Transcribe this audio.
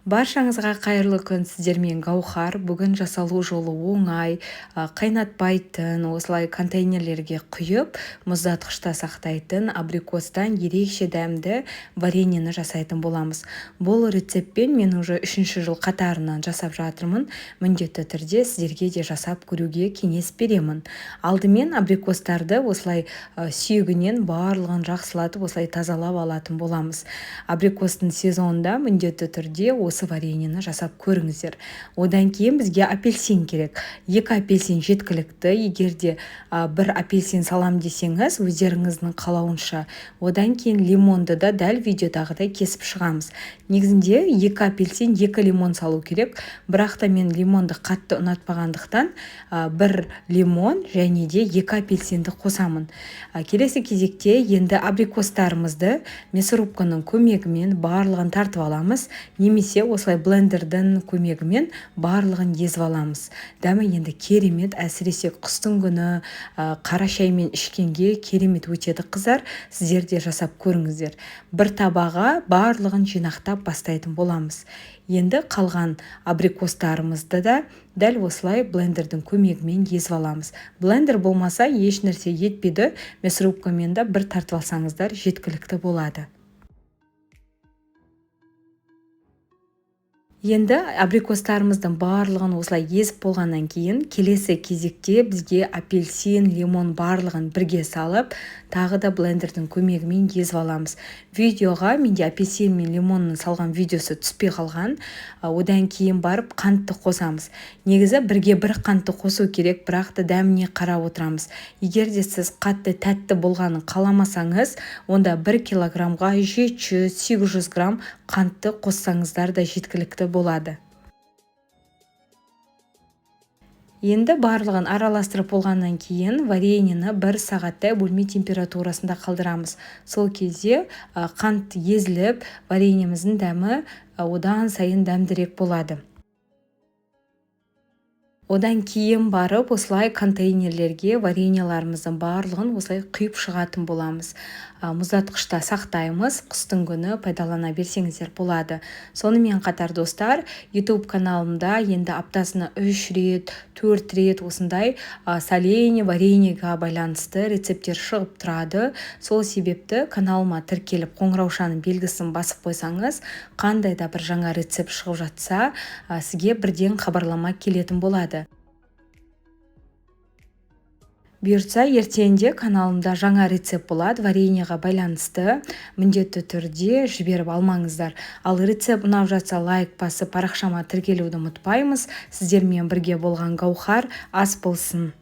Баршаңызға қайырлы күн, сіздермен Гаухар. Бүгін жасалу жолы оңай, қайнатпайтын, осылай контейнерлерге құйып, мұздатқышта сақтайтын абрикостан ерекше дәмді вареньені жасайтын боламыз. Бұл рецептпен мен уже 3-ші жыл қатарынан жасап жатырмын. Міндетті түрде сіздерге де жасап көруге кеңес беремін. Алдымен абрикостарды осылай сүйегінен барлығын жақсылатып, осылай тазалап алатын боламыз. Абрикостың сезонында міндетті түрде осы вареньені жасап көріңіздер. Одан кейін бізге апельсин керек. 2 апельсин жеткілікті. Егерде бір апельсин салам десеңіз, өздеріңіздің қалауынша. Одан кейін лимонды да дәл видеодағыдай кесіп шығамыз. Негізінде 2 апельсин, 2 лимон салу керек. Бірақ та мен лимонды қатты ұнатпағандықтан 1 лимон және де 2 апельсинді қосамын. Келесі кезекте енді абрикостарымызды мясорубканың көмегімен барлығын тартып аламыз, немесе осылай блендердің көмегімен барлығын езіп аламыз. Дәмі енді керемет, әсіресе қыстың күні қара шаймен ішкенге керемет өтеді қыздар. Сіздер де жасап көріңіздер. Bir табаға барлығын жинақтап бастайтын боламыз. Енді қалған абрикостарымызды да дәл осылай блендердің көмегімен езіп аламыз. Блендер болмаса еш нәрсе етпейді, мясорубкамен да бір тартып алсаңыздар жеткілікті болады. Енді абрикостарымыздың барлығын осылай езіп болғаннан кейін, келесі кезекте бізге апельсин, лимон барлығын бірге салып, тағы да блендердің көмегімен езіп аламыз. Видеоға менде апельсин мен лимонның салған видеосы түспей қалған. Одан кейін барып қантты қосамыз. Негізі бірге бір қантты қосу керек, бірақ та дәміне қарап отырамыз. Егер де сіз қатты тәтті болғанын қаламасаңыз, онда 1 килограммға 700-800 грамм қантты қоссаңыздар да жеткілікті болады. Енді барлығын араластырып болғаннан кейін вареньені 1 сағаттай бөлме температурасында қалдырамыз. Сол кезде қант езіліп, вареньеміздің дәмі одан сайын дәмдірек болады. Одан кейін барып осылай контейнерлерге вареньеларымыздың барлығын осылай құйып шығатын боламыз. Мұздатқышта сақтаймыз, қыстың күні пайдалана берсеңіздер болады. Сонымен қатар достар, YouTube каналымда енді аптасына 3 рет, 4 рет осындай соленье, вареньеге байланысты рецепттер шығып тұрады. Сол себепті каналыма тіркеліп қоңыраушаның белгісін басып қойсаңыз, қандай да бір жаңа рецепт шығып жатса, сізге бірден хабарлама келетін болады. Бұйыртса ертеңде каналымда жаңа рецепт болады, вареньеға байланысты. Міндетті түрде жіберіп алмаңыздар. Ал рецепт ұнап жатса лайк басып, парақшама тіркелуді ұмытпаймыз. Сіздермен бірге болған Гаухар ас болсын.